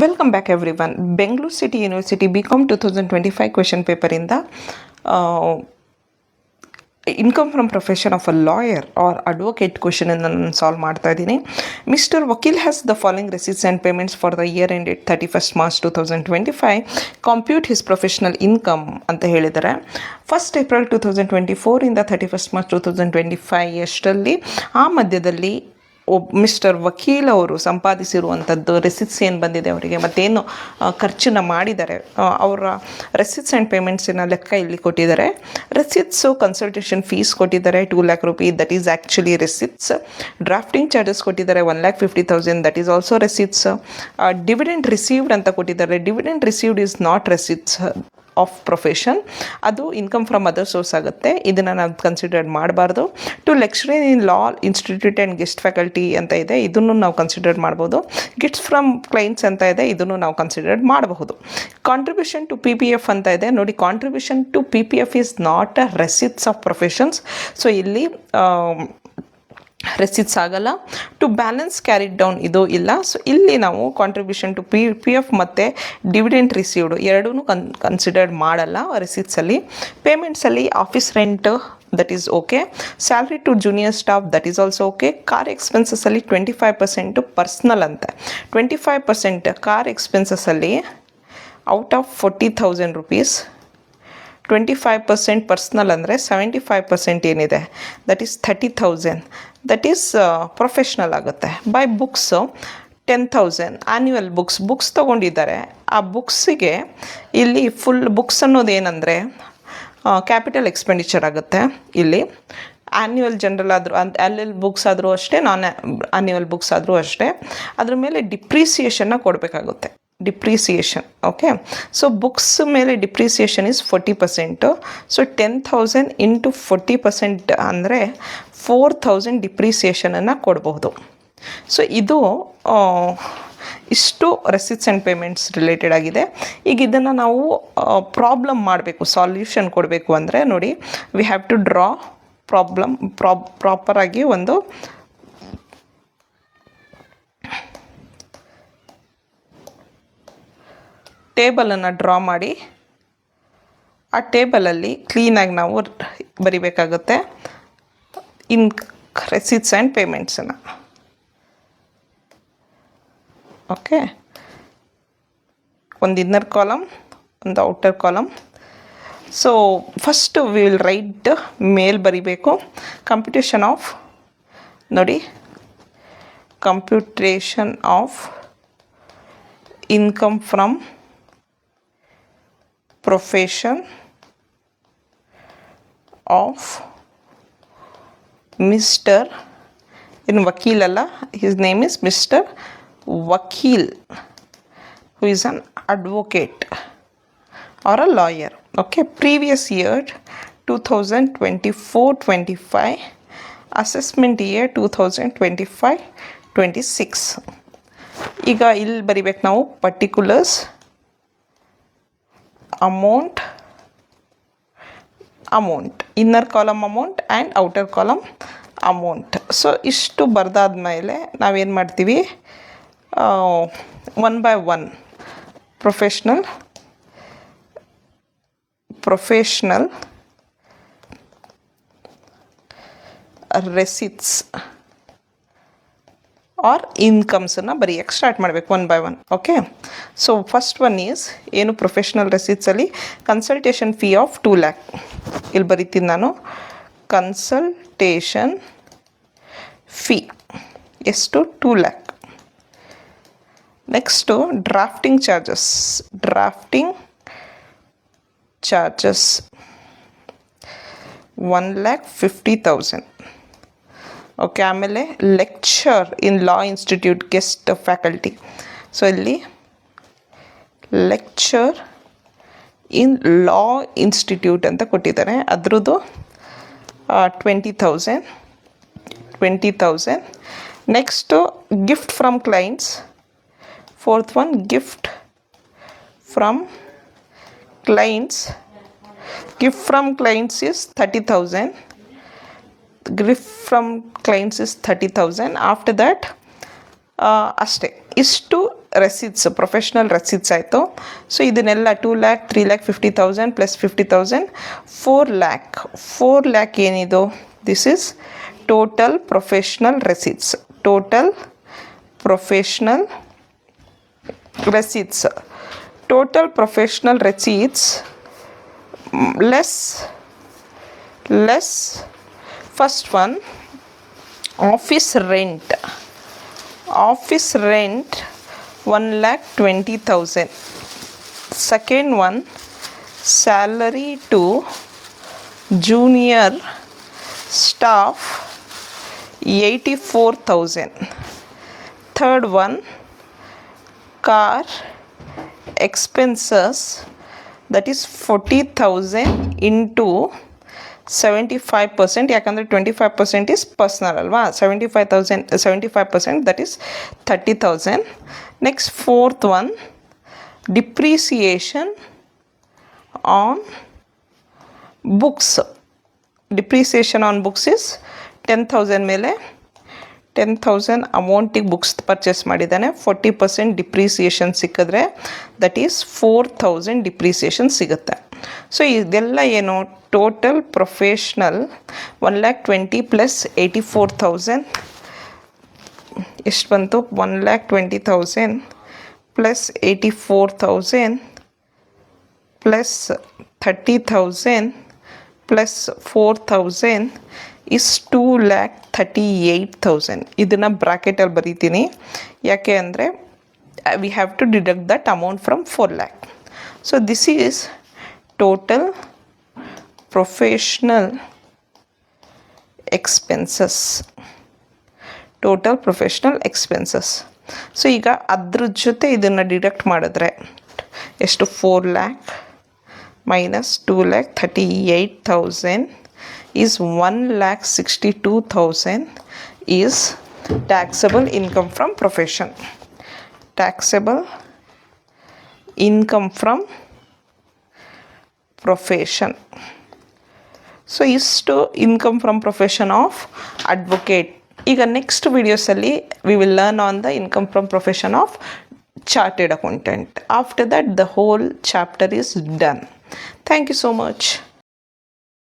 Welcome back everyone. Bengaluru city university BCom 2025 question ಪೇಪರಿಂದ income from profession of a lawyer or advocate ಕ್ವೆಶನನ್ನು ನಾನು solve ಮಾಡ್ತಾ ಇದ್ದೀನಿ. Mister Vakil has the following receipts and payments for the year ended 31st March 2025. Compute his professional income ಅಂತ ಹೇಳಿದ್ದಾರೆ. 1st April 2024 ಇಂದ 31st March 2025 ಅಷ್ಟರಲ್ಲಿ ಆ ಮಧ್ಯದಲ್ಲಿ ಮಿಸ್ಟರ್ ವಕೀಲ್ ಅವರು ಸಂಪಾದಿಸಿರುವಂಥದ್ದು ರೆಸಿಟ್ಸ್ ಏನು ಬಂದಿದೆ ಅವರಿಗೆ ಮತ್ತೇನು ಖರ್ಚನ್ನು ಮಾಡಿದ್ದಾರೆ ಅವರ ರೆಸಿಟ್ಸ್ ಆ್ಯಂಡ್ ಪೇಮೆಂಟ್ಸಿನ ಲೆಕ್ಕ ಇಲ್ಲಿ ಕೊಟ್ಟಿದ್ದಾರೆ. ರೆಸಿಟ್ಸು ಕನ್ಸಲ್ಟೇಷನ್ ಫೀಸ್ ಕೊಟ್ಟಿದ್ದಾರೆ 2 lakh rupees, that is actually receipts. Drafting charges ಕೊಟ್ಟಿದ್ದಾರೆ 1,50,000, that is also receipts. Dividend received ಅಂತ ಕೊಟ್ಟಿದ್ದಾರೆ. Dividend received is not receipts of profession, ಅದು ಇನ್ಕಮ್ ಫ್ರಮ್ ಅದರ್ ಸೋರ್ಸ್ ಆಗುತ್ತೆ. ಇದನ್ನು ನಾವು ಕನ್ಸಿಡರ್ ಮಾಡಬಾರ್ದು. To lecturer in law institute and guest faculty ಅಂತ ಇದೆ, ಇದನ್ನು ನಾವು ಕನ್ಸಿಡರ್ ಮಾಡ್ಬೋದು. ಗಿಫ್ಟ್ಸ್ ಫ್ರಮ್ ಕ್ಲೈಂಟ್ಸ್ ಅಂತ ಇದೆ, ಇದನ್ನು ನಾವು ಕನ್ಸಿಡರ್ ಮಾಡಬಹುದು. ಕಾಂಟ್ರಿಬ್ಯೂಷನ್ ಟು PPF ಅಂತ ಇದೆ ನೋಡಿ. Contribution to PPF is not a receipts of professions, so ಇಲ್ಲಿ ರೆಸಿಟ್ಸ್ ಆಗಲ್ಲ. ಟು ಬ್ಯಾಲೆನ್ಸ್ ಕ್ಯಾರಿಡ್ ಡೌನ್ ಇದು ಇಲ್ಲ. ಸೊ ಇಲ್ಲಿ ನಾವು ಕಾಂಟ್ರಿಬ್ಯೂಷನ್ ಟು PF ಮತ್ತು ಡಿವಿಡೆಂಟ್ ರಿಸೀವ್ಡ್ ಎರಡೂ ಕನ್ಸಿಡರ್ಡ್ ಮಾಡಲ್ಲ ರೆಸಿಟ್ಸಲ್ಲಿ. ಪೇಮೆಂಟ್ಸಲ್ಲಿ office rent that is okay. Salary to junior staff that is also okay. Car ಎಕ್ಸ್ಪೆನ್ಸಸ್ಸಲ್ಲಿ 25% ಪರ್ಸ್ನಲ್ ಅಂತೆ. 25% ಕಾರ್ ಎಕ್ಸ್ಪೆನ್ಸಸ್ಸಲ್ಲಿ ಔಟ್ ಆಫ್ 40,000 rupees 25% ಪರ್ಸ್ನಲ್ ಅಂದರೆ 75% ಏನಿದೆ that is 30,000, that is professional ಆಗುತ್ತೆ. ಬೈ ಬುಕ್ಸು 10,000 ಆ್ಯನ್ಯುವಲ್ ಬುಕ್ಸ್ ತೊಗೊಂಡಿದ್ದಾರೆ. ಆ ಬುಕ್ಸಿಗೆ ಇಲ್ಲಿ ಫುಲ್ ಬುಕ್ಸ್ ಅನ್ನೋದು ಏನಂದರೆ ಕ್ಯಾಪಿಟಲ್ ಎಕ್ಸ್ಪೆಂಡಿಚರ್ ಆಗುತ್ತೆ. ಇಲ್ಲಿ ಆ್ಯನ್ಯುವಲ್ ಜನರಲ್ ಆದರೂ LL ಬುಕ್ಸ್ ಆದರೂ ಅಷ್ಟೇ, ನಾನ್ ಆ್ಯನ್ಯುವಲ್ ಬುಕ್ಸ್ ಆದರೂ ಅಷ್ಟೇ, ಅದ್ರ ಮೇಲೆ ಡಿಪ್ರಿಸಿಯೇಷನ್ನ ಕೊಡಬೇಕಾಗುತ್ತೆ. Depreciation okay. ಸೊ ಬುಕ್ಸ್ ಮೇಲೆ ಡಿಪ್ರಿಸಿಯೇಷನ್ ಈಸ್ 40%. ಸೊ 10,000 ಇಂಟು 40% ಅಂದರೆ 4,000 ಡಿಪ್ರಿಸಿಯೇಷನನ್ನು ಕೊಡಬಹುದು. ಸೊ ಇದು ಇಷ್ಟು ರೆಸಿಟ್ಸ್ ಆ್ಯಂಡ್ ಪೇಮೆಂಟ್ಸ್ ರಿಲೇಟೆಡ್ ಆಗಿದೆ. ಈಗ ಇದನ್ನು ನಾವು ಪ್ರಾಬ್ಲಮ್ ಮಾಡಬೇಕು, ಸಾಲ್ಯೂಷನ್ ಕೊಡಬೇಕು ಅಂದರೆ ನೋಡಿ, we have to draw problem ಪ್ರಾಪರಾಗಿ ಒಂದು ಟೇಬಲನ್ನು ಡ್ರಾ ಮಾಡಿ ಆ ಟೇಬಲಲ್ಲಿ ಕ್ಲೀನಾಗಿ ನಾವು ಬರಿಬೇಕಾಗುತ್ತೆ ಇನ್ ರೆಸಿಟ್ಸ್ ಆ್ಯಂಡ್ ಪೇಮೆಂಟ್ಸನ್ನು. ಓಕೆ, ಒಂದು ಇನ್ನರ್ ಕಾಲಮ್, ಒಂದು outer column. So first we will write ಮೇಲ್ ಬರಿಬೇಕು. ಕಂಪ್ಯೂಟೇಷನ್ ಆಫ್ ನೋಡಿ, computation of income from profession of mister, ಇನ್ನು ವಕೀಲ್ ಅಲ್ಲ, his name is mister Vakil who is an advocate or a lawyer. Okay, previous year 2024-25, assessment year 2025-26. ಈಗ ಇಲ್ಲಿ ಬರಿಬೇಕು ನಾವು particulars, amount, inner column amount and outer column amount. So ಇಷ್ಟು ಬರೆದಾದ್ಮೇಲೆ ನಾವೇನು ಮಾಡ್ತೀವಿ, 1 by 1 ಪ್ರೊಫೆಷ್ನಲ್ ರೆಸಿಟ್ಸ್ ಆರ್ ಇನ್ಕಮ್ಸನ್ನು ಬರೆಯೋಕ್ಕೆ ಸ್ಟಾರ್ಟ್ ಮಾಡಬೇಕು 1 by 1. Okay, so first one is ಏನು, ಪ್ರೊಫೆಷ್ನಲ್ ರೆಸಿಟ್ಸಲ್ಲಿ ಕನ್ಸಲ್ಟೇಷನ್ ಫೀ ಆಫ್ 2 lakh ಇಲ್ಲಿ ಬರಿತೀನಿ ನಾನು. ಕನ್ಸಲ್ಟೇಷನ್ ಫೀ ಎಷ್ಟು, 2 lakh. Next drafting charges 1,50,000. Okay, ಆಮೇಲೆ lecture in law institute guest faculty. So ಇಲ್ಲಿ ಲೆಕ್ಚರ್ ಇನ್ ಲಾ ಇನ್ಸ್ಟಿಟ್ಯೂಟ್ ಅಂತ ಕೊಟ್ಟಿದ್ದಾರೆ, ಅದ್ರದ್ದು 20,000. Next gift from clients, 4th one, gift from clients. Gift from clients is 30,000. Gift from clients is 30,000. After that ಅಷ್ಟೇ ಇಷ್ಟು receipts professional receipts ಆಯಿತು. So ಇದನ್ನೆಲ್ಲ 2 lakh 3 lakh 50,000 plus 50,000 4 lakh ಏನಿದು, this is total professional receipts. Total professional receipts. Total professional receipts less first one, office rent 1,20,000. second one, salary to junior staff 84,000. third one, car expenses, that is 40,000 into 75%, ಯಾಕಂದರೆ 25% is personal ಅಲ್ವಾ, 75%, that is 30,000. next fourth one, depreciation on books. depreciation on books is 10,000 ಮೇಲೆ 10,000 ಅಮೌಂಟಿಗೆ books purchase ಮಾಡಿದ್ದಾನೆ. 40% depreciation ಸಿಕ್ಕಿದ್ರೆ that is 4,000 depreciation ಸಿಗುತ್ತೆ. So ಇದೆಲ್ಲ ಏನು, total professional 1,20,000 plus 84,000 ಎಷ್ಟು ಬಂತು, 1,20,000 ಪ್ಲಸ್ 84,000 ಪ್ಲಸ್ 30,000 ಪ್ಲಸ್ 4,000 ಇಸ್ 2,38,000. ಇದನ್ನು ಬ್ರ್ಯಾಕೆಟಲ್ಲಿ ಬರೀತೀನಿ, ಯಾಕೆ ಅಂದರೆ we have to deduct that amount from 4 lakh. So this is total professional expenses. Total professional expenses. So ಈಗ ಅದ್ರ ಜೊತೆ ಇದನ್ನು ಡಿಡಕ್ಟ್ ಮಾಡಿದ್ರೆ ಎಷ್ಟು, 4 lakh minus 2,38,000 is 1,62,000 is taxable income from profession. Taxable income from profession. So ಇಷ್ಟು income from profession of advocate. ಈಗ next ವಿಡಿಯೋಸಲ್ಲಿ we will learn on the income from profession of chartered accountant. After that the whole chapter is done. Thank you so much.